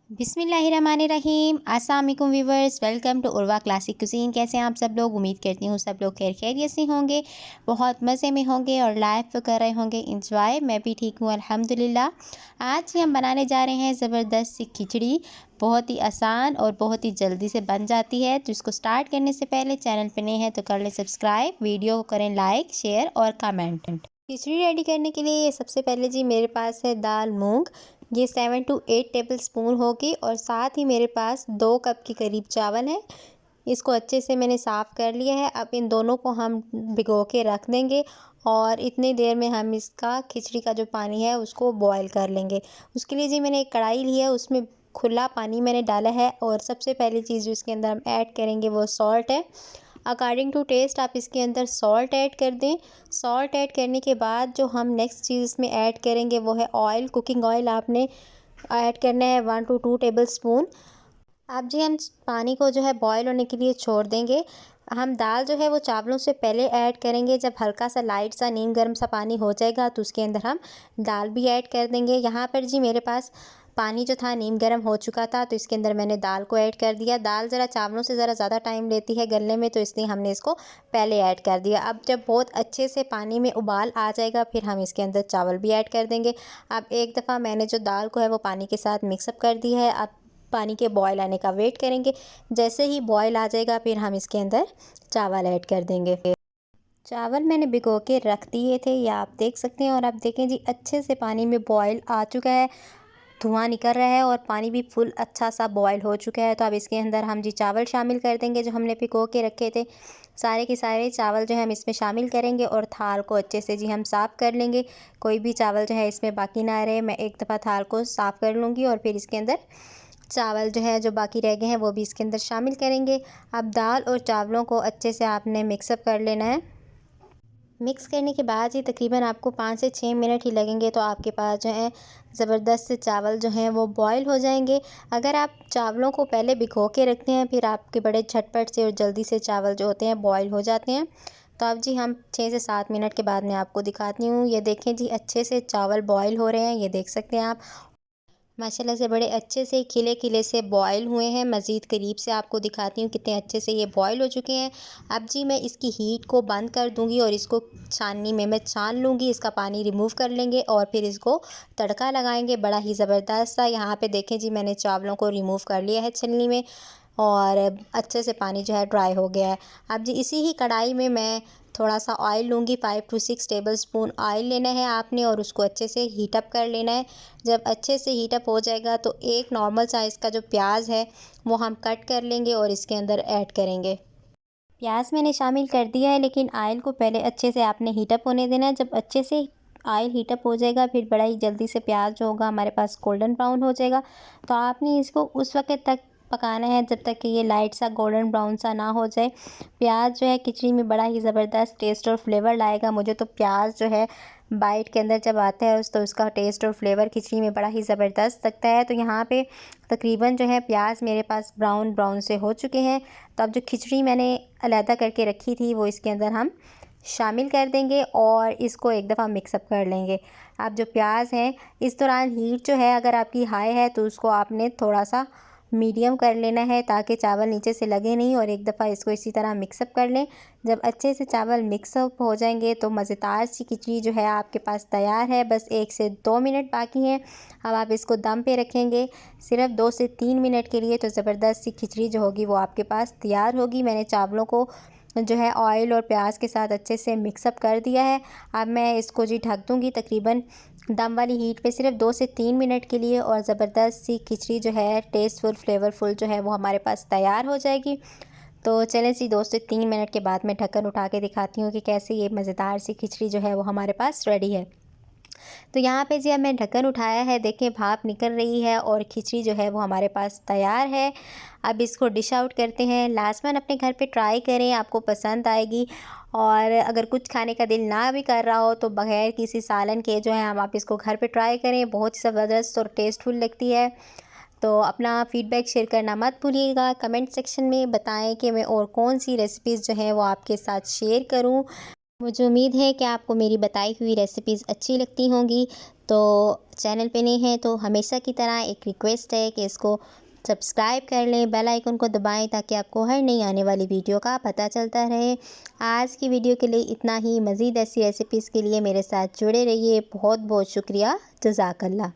बिस्मिल्लाहिर्रहमानिर्रहीम। अस्सलाम वालेकुम viewers, welcome to Urwa classic cuisine. कैसे हैं आप सब लोग? उम्मीद करती हूँ सब लोग खैरियत से होंगे, बहुत मज़े में होंगे और लाइफ तो कर रहे होंगे इंजॉय। मैं भी ठीक हूँ अल्हम्दुलिल्लाह। आज हम बनाने जा रहे हैं ज़बरदस्त सी खिचड़ी। बहुत ही आसान और बहुत ही जल्दी से बन जाती है। तो इसको स्टार्ट करने से पहले चैनल पर नए हैं तो कर लें सब्सक्राइब, वीडियो को करें लाइक, शेयर और कमेंट। खिचड़ी रेडी करने के लिए सबसे पहले जी मेरे पास है दाल मूंग। ये 7 to 8 टेबल स्पून होगी और साथ ही मेरे पास 2 कप के करीब चावल है। इसको अच्छे से मैंने साफ़ कर लिया है। अब इन दोनों को हम भिगो के रख देंगे और इतनी देर में हम इसका खिचड़ी का जो पानी है उसको बॉयल कर लेंगे। उसके लिए जी मैंने एक कढ़ाई ली है, उसमें खुला पानी मैंने डाला है और सबसे पहली चीज़ जो इसके अंदर हम ऐड करेंगे वो सॉल्ट है। अकॉर्डिंग टू टेस्ट आप इसके अंदर सॉल्ट ऐड कर दें। सॉल्ट ऐड करने के बाद जो हम नेक्स्ट चीज़ इसमें ऐड करेंगे वो है ऑयल। कुकिंग ऑयल आपने ऐड करना है 1 to 2 टेबल स्पून। अब जी हम पानी को जो है बॉयल होने के लिए छोड़ देंगे। हम दाल जो है वो चावलों से पहले ऐड करेंगे। जब हल्का सा लाइट सा नीम गर्म सा पानी हो जाएगा तो उसके अंदर हम दाल भी ऐड कर देंगे। यहाँ पर जी मेरे पास पानी जो था नीम गर्म हो चुका था तो इसके अंदर मैंने दाल को ऐड कर दिया। दाल ज़रा चावलों से ज़रा ज़्यादा टाइम लेती है गलने में, तो इसलिए हमने इसको पहले ऐड कर दिया। अब जब बहुत अच्छे से पानी में उबाल आ जाएगा फिर हम इसके अंदर चावल भी ऐड कर देंगे। अब एक दफ़ा मैंने जो दाल को है वो पानी के साथ मिक्सअप कर दिया है। अब पानी के बॉयल आने का वेट करेंगे। जैसे ही बॉयल आ जाएगा फिर हम इसके अंदर चावल ऐड कर देंगे। चावल मैंने भिगो के रख दिए थे, ये आप देख सकते हैं। और आप देखें जी अच्छे से पानी में बॉयल आ चुका है, धुआं निकल रहा है और पानी भी फुल अच्छा सा बॉयल हो चुका है। तो अब इसके अंदर हम जी चावल शामिल कर देंगे जो हमने भिगो के रखे थे। सारे के सारे चावल जो है हम इसमें शामिल करेंगे और थाल को अच्छे से जी हम साफ़ कर लेंगे। कोई भी चावल जो है इसमें बाकी ना रहे। मैं एक दफ़ा थाल को साफ़ कर लूँगी और फिर इसके अंदर चावल जो है जो बाकी रह गए हैं वो भी इसके अंदर शामिल करेंगे। अब दाल और चावलों को अच्छे से आपने मिक्सअप कर लेना है। मिक्स करने के बाद ही तकरीबन आपको 5 से 6 मिनट ही लगेंगे तो आपके पास जो है ज़बरदस्त से चावल जो हैं वो बॉयल हो जाएंगे। अगर आप चावलों को पहले भिगो के रखते हैं फिर आपके बड़े झटपट से और जल्दी से चावल जो होते हैं बॉयल हो जाते हैं। तो अब जी हम 6 से 7 मिनट के बाद मैं आपको दिखाती हूँ। ये देखें जी अच्छे से चावल बॉयल हो रहे हैं, ये देख सकते हैं आप। माशाल्लाह से बड़े अच्छे से खिले खिले से बॉयल हुए हैं। मज़ीद करीब से आपको दिखाती हूँ कितने अच्छे से ये बॉयल हो चुके हैं। अब जी मैं इसकी हीट को बंद कर दूँगी और इसको छाननी में मैं छान लूँगी। इसका पानी रिमूव कर लेंगे और फिर इसको तड़का लगाएंगे बड़ा ही ज़बरदस्त सा। यहाँ पे देखें जी मैंने चावलों को रिमूव कर लिया है छलनी में और अच्छे से पानी जो है ड्राई हो गया है। अब जी इसी ही कढ़ाई में मैं थोड़ा सा ऑयल लूँगी। 5 to 6 टेबल स्पून ऑयल लेना है आपने और उसको अच्छे से हीट अप कर लेना है। जब अच्छे से हीट अप हो जाएगा तो एक नॉर्मल साइज़ का जो प्याज है वो हम कट कर लेंगे और इसके अंदर ऐड करेंगे। प्याज मैंने शामिल कर दिया है लेकिन ऑयल को पहले अच्छे से आपने हीट अप होने देना है। जब अच्छे से ऑयल हीट अप हो जाएगा फिर बड़ा ही जल्दी से प्याज जो होगा हमारे पास गोल्डन ब्राउन हो जाएगा। तो आपने इसको उस वक्त तक पकाना है जब तक कि ये लाइट सा गोल्डन ब्राउन सा ना हो जाए। प्याज जो है खिचड़ी में बड़ा ही ज़बरदस्त टेस्ट और फ्लेवर लाएगा। मुझे तो प्याज जो है बाइट के अंदर जब आता है उस तो उसका टेस्ट और फ्लेवर खिचड़ी में बड़ा ही ज़बरदस्त लगता है। तो यहाँ पे तकरीबन जो है प्याज मेरे पास ब्राउन ब्राउन से हो चुके हैं। तो अब जो खिचड़ी मैंने अलहदा करके रखी थी वो इसके अंदर हम शामिल कर देंगे और इसको एक दफ़ा मिक्सअप कर लेंगे। अब जो प्याज हैं इस दौरान हीट जो है अगर आपकी हाई है तो उसको आपने थोड़ा सा मीडियम कर लेना है ताकि चावल नीचे से लगे नहीं और एक दफ़ा इसको इसी तरह मिक्सअप कर लें। जब अच्छे से चावल मिक्सअप हो जाएंगे तो मज़ेदार सी खिचड़ी जो है आपके पास तैयार है। बस 1 से 2 मिनट बाकी हैं। अब आप इसको दम पे रखेंगे सिर्फ 2 से 3 मिनट के लिए तो ज़बरदस्त सी खिचड़ी जो होगी वो आपके पास तैयार होगी। मैंने चावलों को जो है ऑयल और प्याज के साथ अच्छे से मिक्सअप कर दिया है। अब मैं इसको जी ढक दूँगी तकरीबन दम वाली हीट पे सिर्फ 2 से 3 मिनट के लिए और ज़बरदस्त सी खिचड़ी जो है टेस्टफुल फ्लेवरफुल जो है वो हमारे पास तैयार हो जाएगी। तो चलें जी 2 से 3 मिनट के बाद मैं ढक्कन उठा के दिखाती हूँ कि कैसे ये मज़ेदार सी खिचड़ी जो है वो हमारे पास रेडी है। तो यहाँ पे जी अब मैं ढक्कन उठाया है, देखें भाप निकल रही है और खिचड़ी जो है वो हमारे पास तैयार है। अब इसको डिश आउट करते हैं। लाजमन अपने घर पे ट्राई करें, आपको पसंद आएगी। और अगर कुछ खाने का दिल ना भी कर रहा हो तो बग़ैर किसी सालन के जो है हम आप इसको घर पे ट्राई करें, बहुत ही ज़बरदस्त और टेस्टफुल लगती है। तो अपना फ़ीडबैक शेयर करना मत भूलिएगा। कमेंट सेक्शन में बताएं कि मैं और कौन सी रेसिपीज़ जो हैं वो आपके साथ शेयर करूं। मुझे उम्मीद है कि आपको मेरी बताई हुई रेसिपीज़ अच्छी लगती होंगी। तो चैनल पे नहीं हैं तो हमेशा की तरह एक रिक्वेस्ट है कि इसको सब्सक्राइब कर लें, बेल आइकन को दबाएं ताकि आपको हर नई आने वाली वीडियो का पता चलता रहे। आज की वीडियो के लिए इतना ही। मज़ीद ऐसी रेसिपीज़ के लिए मेरे साथ जुड़े रहिए। बहुत बहुत शुक्रिया। जज़ाकल्लाह।